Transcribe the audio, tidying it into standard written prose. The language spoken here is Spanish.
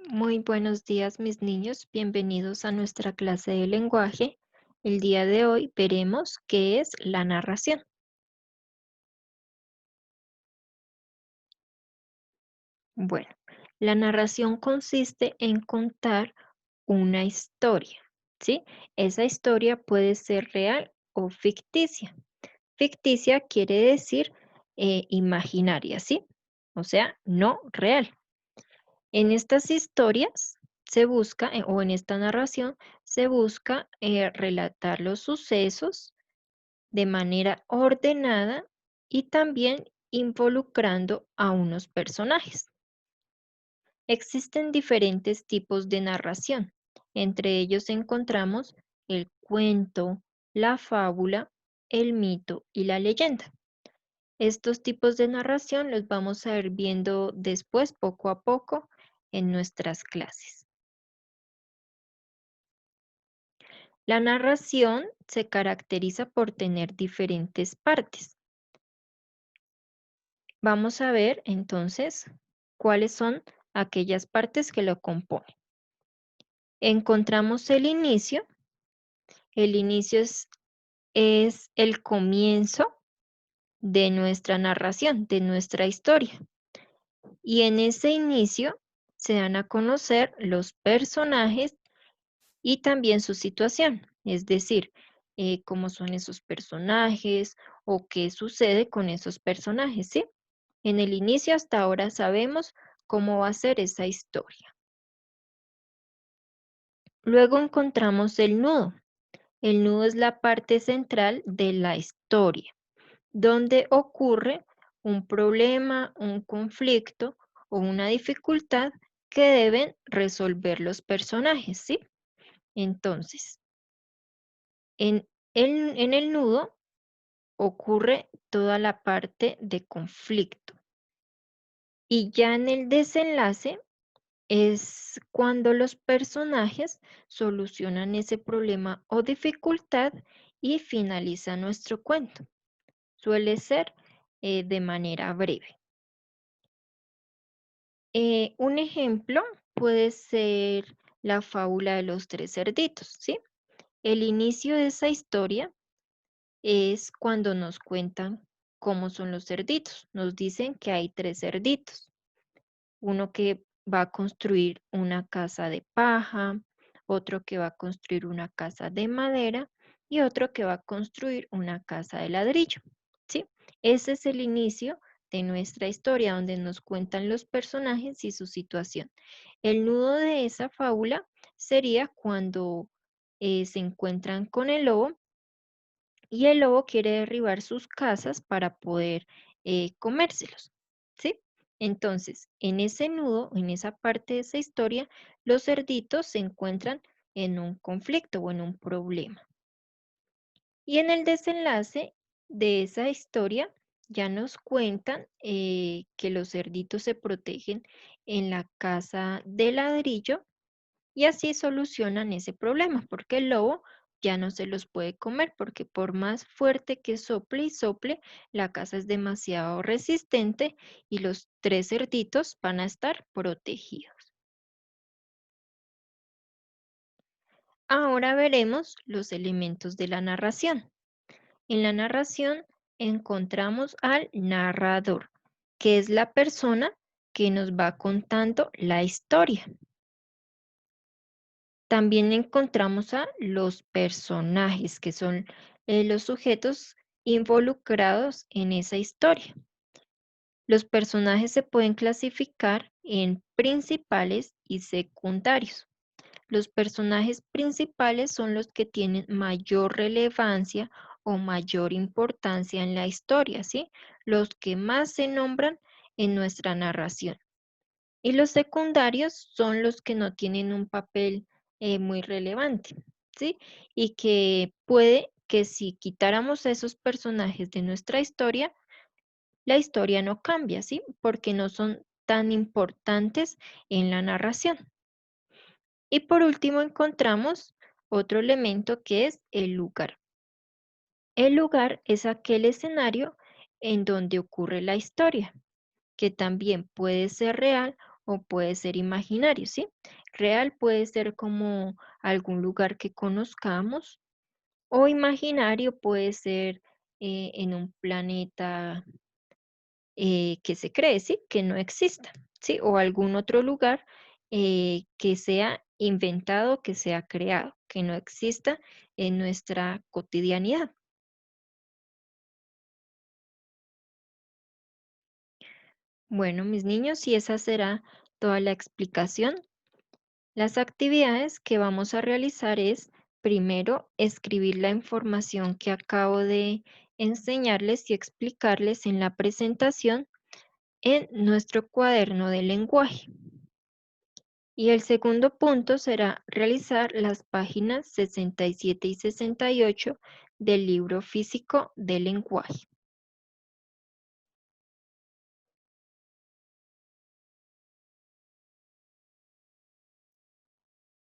Muy buenos días, mis niños. Bienvenidos a nuestra clase de lenguaje. El día de hoy veremos qué es la narración. Bueno, la narración consiste en contar una historia, ¿sí? Esa historia puede ser real o ficticia. Ficticia quiere decir imaginaria, ¿sí? O sea, no real. En estas historias se busca, o en esta narración, se busca relatar los sucesos de manera ordenada y también involucrando a unos personajes. Existen diferentes tipos de narración. Entre ellos encontramos el cuento, la fábula, el mito y la leyenda. Estos tipos de narración los vamos a ir viendo después, poco a poco, en nuestras clases. La narración se caracteriza por tener diferentes partes. Vamos a ver entonces cuáles son aquellas partes que lo componen. Encontramos el inicio. El inicio es el comienzo de nuestra narración, de nuestra historia. Y en ese inicio se dan a conocer los personajes y también su situación, es decir, cómo son esos personajes o qué sucede con esos personajes, ¿sí? En el inicio hasta ahora sabemos cómo va a ser esa historia. Luego encontramos el nudo. El nudo es la parte central de la historia, donde ocurre un problema, un conflicto o una dificultad que deben resolver los personajes, ¿sí? Entonces, en el nudo ocurre toda la parte de conflicto. Y ya en el desenlace es cuando los personajes solucionan ese problema o dificultad y finaliza nuestro cuento. Suele ser de manera breve. Un ejemplo puede ser la fábula de los tres cerditos, ¿sí? El inicio de esa historia es cuando nos cuentan cómo son los cerditos. Nos dicen que hay tres cerditos. Uno que va a construir una casa de paja, otro que va a construir una casa de madera y otro que va a construir una casa de ladrillo, ¿sí? Ese es el inicio de nuestra historia donde nos cuentan los personajes y su situación. El nudo de esa fábula sería cuando se encuentran con el lobo y el lobo quiere derribar sus casas para poder comérselos, ¿sí? Entonces, en ese nudo, en esa parte de esa historia, los cerditos se encuentran en un conflicto o en un problema. Y en el desenlace de esa historia ya nos cuentan que los cerditos se protegen en la casa de ladrillo y así solucionan ese problema, porque el lobo ya no se los puede comer, porque por más fuerte que sople y sople, la casa es demasiado resistente y los tres cerditos van a estar protegidos. Ahora veremos los elementos de la narración. En la narración encontramos al narrador, que es la persona que nos va contando la historia. También encontramos a los personajes, que son los sujetos involucrados en esa historia. Los personajes se pueden clasificar en principales y secundarios. Los personajes principales son los que tienen mayor relevancia o mayor importancia en la historia, ¿sí? Los que más se nombran en nuestra narración. Y los secundarios son los que no tienen un papel muy relevante, ¿sí? Y que puede que si quitáramos a esos personajes de nuestra historia, la historia no cambia, ¿sí? Porque no son tan importantes en la narración. Y por último encontramos otro elemento que es el lugar. El lugar es aquel escenario en donde ocurre la historia, que también puede ser real o puede ser imaginario, ¿sí? Real puede ser como algún lugar que conozcamos o imaginario puede ser en un planeta que se cree, ¿sí? Que no exista, ¿sí? O algún otro lugar que sea inventado, que sea creado, que no exista en nuestra cotidianidad. Bueno, mis niños, y esa será toda la explicación. Las actividades que vamos a realizar es, primero, escribir la información que acabo de enseñarles y explicarles en la presentación en nuestro cuaderno de lenguaje. Y el segundo punto será realizar las páginas 67 y 68 del libro físico del lenguaje.